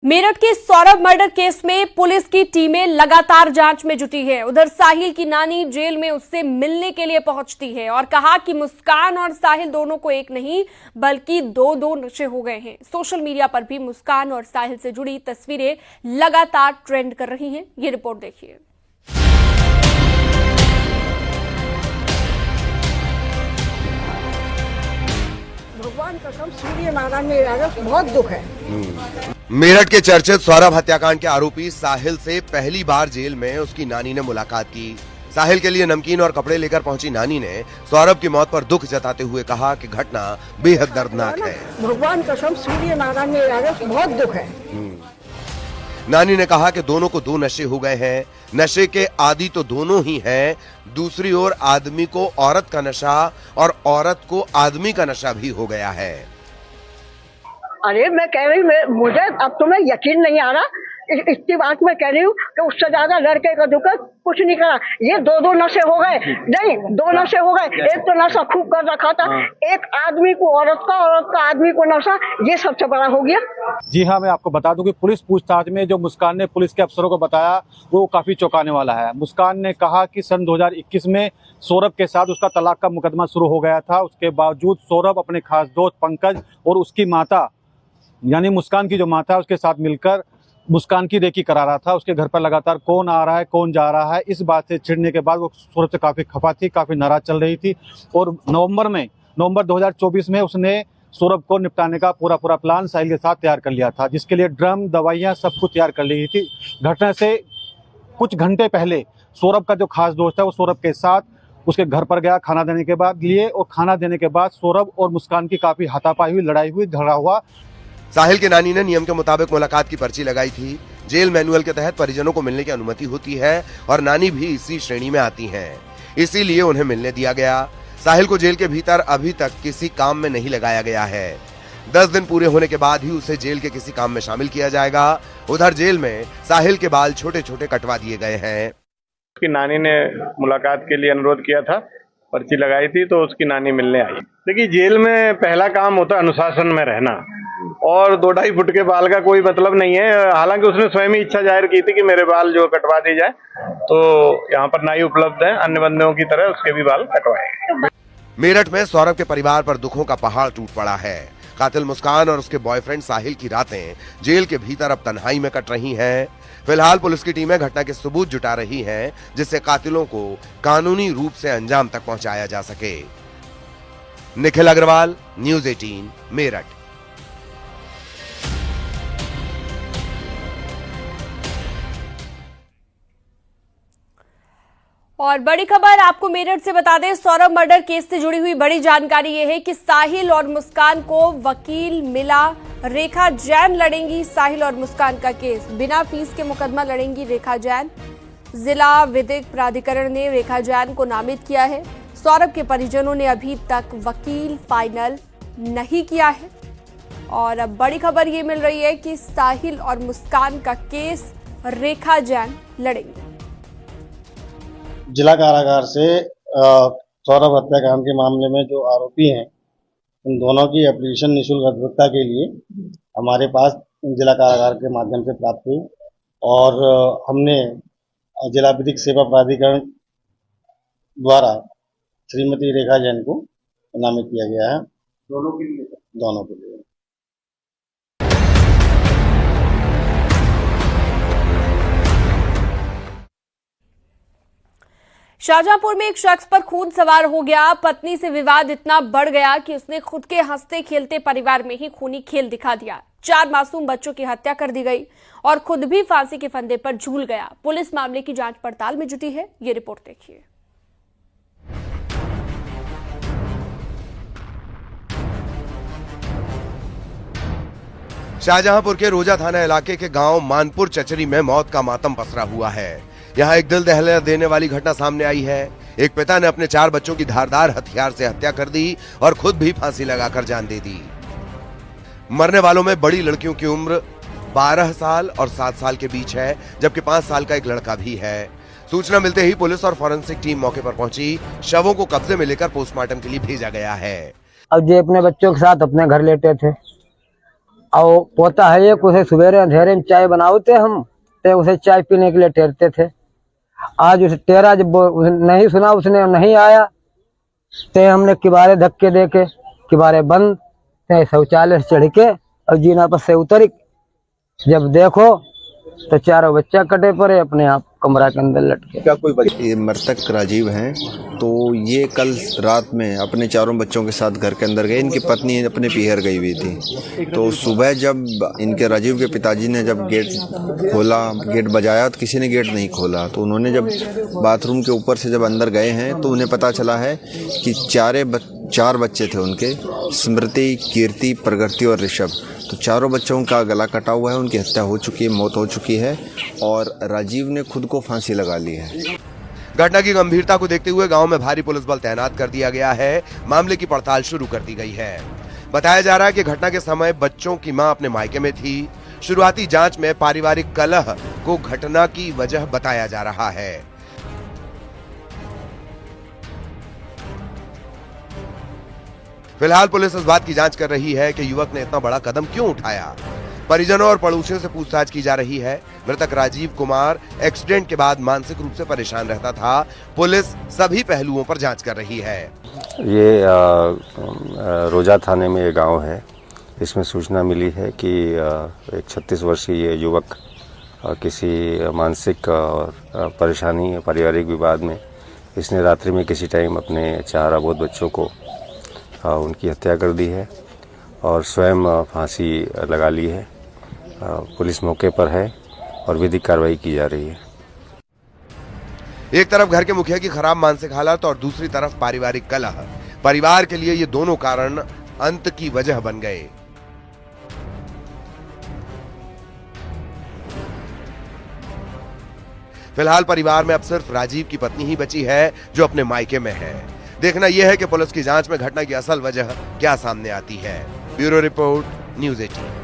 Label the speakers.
Speaker 1: मेरठ के Saurabh murder case में police की टीमें लगातार जांच में जुटी है। उधर साहिल की नानी जेल में उससे मिलने के लिए पहुंचती है और कहा कि मुस्कान और साहिल दोनों को एक नहीं बल्कि दो नशे हो गए हैं। सोशल मीडिया पर भी मुस्कान और साहिल से जुड़ी तस्वीरें लगातार ट्रेंड कर रही हैं। ये रिपोर्ट देखिए।
Speaker 2: भगवान कसम सूर्य नारायण में बहुत दुख है।
Speaker 3: मेरठ के चर्चित सौरभ हत्याकांड के आरोपी साहिल से पहली बार जेल में उसकी नानी ने मुलाकात की। साहिल के लिए नमकीन और कपड़े लेकर पहुंची नानी ने सौरभ की मौत पर दुख जताते हुए कहा कि घटना बेहद दर्दनाक है।
Speaker 2: भगवान कसम सूर्य नारायण में बहुत दुख है।
Speaker 3: नानी ने कहा कि दोनों को दो नशे हो गए हैं। नशे के आदी तो दोनों ही हैं। दूसरी ओर आदमी को औरत का नशा और औरत को आदमी का नशा भी हो गया है।
Speaker 2: अरे मैं कह रही हूँ, मुझे अब तुम्हें यकीन नहीं आ रहा। इतनी बात मैं कह रही हूँ कि उससे ज्यादा लड़के का दुख कुछ नहीं करा। ये दो नशे हो गए, नहीं दो नशे हो गए। एक तो नशा खूब कर रखा था, एक आदमी को औरत का आदमी को नशा, ये सबसे बड़ा हो गया।
Speaker 4: जी हाँ, मैं आपको बता दूं कि पुलिस पूछताछ में जो मुस्कान ने पुलिस के अफसरों को बताया वो काफी चौंकाने वाला है। मुस्कान ने कहा कि सन 2021 में सौरभ के साथ उसका तलाक का मुकदमा शुरू हो गया था। उसके बावजूद सौरभ अपने खास दोस्त पंकज और उसकी माता यानी मुस्कान की जो माता है उसके साथ मिलकर मुस्कान की रेकी करा रहा था। उसके घर पर लगातार कौन आ रहा है कौन जा रहा है, इस बात से चिढ़ने के बाद वो सौरभ से काफ़ी खफा थी, काफ़ी नाराज चल रही थी। और नवंबर 2024 में उसने सौरभ को निपटाने का पूरा प्लान साहिल के साथ तैयार कर लिया था, जिसके लिए ड्रम दवाइयाँ सब कुछ तैयार कर ली थी। घटना से कुछ घंटे पहले सौरभ का जो खास दोस्त है वो सौरभ के साथ उसके घर पर गया खाना देने के बाद और खाना देने के बाद सौरभ और मुस्कान की काफ़ी हाथापाई हुई, लड़ाई हुई, झगड़ा हुआ।
Speaker 3: साहिल की नानी ने नियम के मुताबिक मुलाकात की पर्ची लगाई थी। जेल मैनुअल के तहत परिजनों को मिलने की अनुमति होती है और नानी भी इसी श्रेणी में आती हैं, इसीलिए उन्हें मिलने दिया गया। साहिल को जेल के भीतर अभी तक किसी काम में नहीं लगाया गया है। 10 दिन पूरे होने के बाद ही उसे जेल के किसी काम में शामिल किया जाएगा। उधर जेल में साहिल के बाल छोटे छोटे कटवा दिए गए हैं।
Speaker 5: उसकी नानी ने मुलाकात के लिए अनुरोध किया था, पर्ची लगाई थी तो उसकी नानी मिलने आई। देखिए, जेल में पहला काम होता है अनुशासन में रहना, और 2-2.5 फुट के बाल का कोई मतलब नहीं है। हालांकि उसने स्वयं ही इच्छा जाहिर की थी कि मेरे बाल जो कटवा दी जाए, तो यहाँ पर नाई उपलब्ध है, अन्य बंदों की तरह उसके भी बाल कटवाए।
Speaker 3: मेरठ में सौरभ के परिवार पर दुखों का पहाड़ टूट पड़ा है। कातिल मुस्कान और उसके बॉयफ्रेंड साहिल की रातें जेल के भीतर अब तन्हाई में कट रही हैं। फिलहाल पुलिस की टीमें घटना के सबूत जुटा रही हैं, जिससे कातिलों को कानूनी रूप से अंजाम तक पहुंचाया जा सके। निखिल अग्रवाल, न्यूज़ 18, मेरठ।
Speaker 1: और बड़ी खबर आपको मेरठ से बता दें, सौरभ मर्डर केस से जुड़ी हुई बड़ी जानकारी यह है कि साहिल और मुस्कान को वकील मिला। रेखा जैन लड़ेंगी साहिल और मुस्कान का केस। बिना फीस के मुकदमा लड़ेंगी रेखा जैन। जिला विधिक प्राधिकरण ने रेखा जैन को नामित किया है। सौरभ के परिजनों ने अभी तक वकील फाइनल नहीं किया है। और अब बड़ी खबर ये मिल रही है कि साहिल और मुस्कान का केस रेखा जैन लड़ेंगी।
Speaker 6: जिला कारागार से सौरभ हत्याकांड के मामले में जो आरोपी हैं उन दोनों की एप्लीकेशन निःशुल्क अधिवक्ता के लिए हमारे पास जिला कारागार के माध्यम से प्राप्त हुई और हमने जिला विधिक सेवा प्राधिकरण द्वारा श्रीमती रेखा जैन को नामित किया गया है। दोनों के लिए।
Speaker 1: शाहजहांपुर में एक शख्स पर खून सवार हो गया। पत्नी से विवाद इतना बढ़ गया कि उसने खुद के हंसते खेलते परिवार में ही खूनी खेल दिखा दिया। 4 मासूम बच्चों की हत्या कर दी गई और खुद भी फांसी के फंदे पर झूल गया। पुलिस मामले की जांच पड़ताल में जुटी है। ये रिपोर्ट देखिए।
Speaker 3: शाहजहांपुर के रोजा थाना इलाके के गांव मानपुर चचरी में मौत का मातम पसरा हुआ है। यहाँ एक दिल दहला देने वाली घटना सामने आई है। एक पिता ने अपने 4 बच्चों की धारदार हथियार से हत्या कर दी और खुद भी फांसी लगाकर जान दे दी। मरने वालों में बड़ी लड़कियों की उम्र 12 साल और 7 साल के बीच है, जबकि 5 साल का एक लड़का भी है। सूचना मिलते ही पुलिस और फॉरेंसिक टीम मौके पर पहुंची। शवों को कब्जे में लेकर पोस्टमार्टम के लिए भेजा गया है।
Speaker 7: अब ये अपने बच्चों के साथ अपने घर लेटे थे। और पोता है एक, उसे सवेरे अंधेरे में चाय बनाते हम, तो उसे चाय पीने के लिए टेरते थे। आज उसे टेरा जब नहीं सुना, उसने नहीं आया, तो हमने किबारे धक्के दे के किबारे बंद, शौचालय से चढ़ के और जीना पर से उतर, जब देखो तो चारों बच्चा कटे पड़े अपने आप कमरा के अंदर लटके।
Speaker 3: क्या कोई
Speaker 8: ये मृतक राजीव हैं, तो ये कल रात में अपने चारों बच्चों के साथ घर के अंदर गए। इनकी पत्नी अपने पीहर गई हुई थी, तो सुबह जब इनके राजीव के पिताजी ने जब गेट खोला, गेट बजाया, तो किसी ने गेट नहीं खोला। तो उन्होंने जब बाथरूम के ऊपर से जब अंदर गए हैं तो उन्हें पता चला है कि चार बच्चे थे उनके, स्मृति, कीर्ति, प्रगति और ऋषभ। तो चारों बच्चों का गला कटा हुआ है, उनकी हत्या हो चुकी है, मौत हो चुकी है, और राजीव ने खुद को फांसी लगा ली है।
Speaker 3: घटना की गंभीरता को देखते हुए गांव में भारी पुलिस बल तैनात कर दिया गया है। मामले की पड़ताल शुरू कर दी गई है। बताया जा रहा है कि घटना के समय बच्चों की मां अपने मायके में थी। शुरुआती जांच में पारिवारिक कलह को घटना की वजह बताया जा रहा है। फिलहाल पुलिस इस बात की जांच कर रही है कि युवक ने इतना बड़ा कदम क्यों उठाया। परिजनों और पड़ोसियों से पूछताछ की जा रही है। मृतक राजीव कुमार एक्सीडेंट के बाद मानसिक रूप से परेशान रहता था। पुलिस सभी पहलुओं पर जांच कर रही है।
Speaker 9: ये रोजा थाने में ये गांव है। इसमें सूचना मिली है कि एक 36 वर्षीय युवक किसी मानसिक परेशानी, पारिवारिक विवाद में इसने रात्रि में किसी टाइम अपने 4 अबोध बच्चों को उनकी हत्या कर दी है और स्वयं फांसी लगा ली है। पुलिस मौके पर है और विधिक कार्रवाई की जा रही है।
Speaker 3: एक तरफ घर के मुखिया की खराब मानसिक हालत और दूसरी तरफ पारिवारिक कलह। परिवार के लिए ये दोनों कारण अंत की वजह बन गए। फिलहाल परिवार में अब सिर्फ राजीव की पत्नी ही बची है जो अपने मायके में है। देखना यह है कि पुलिस की जांच में घटना की असल वजह क्या सामने आती है। Bureau report, news 18।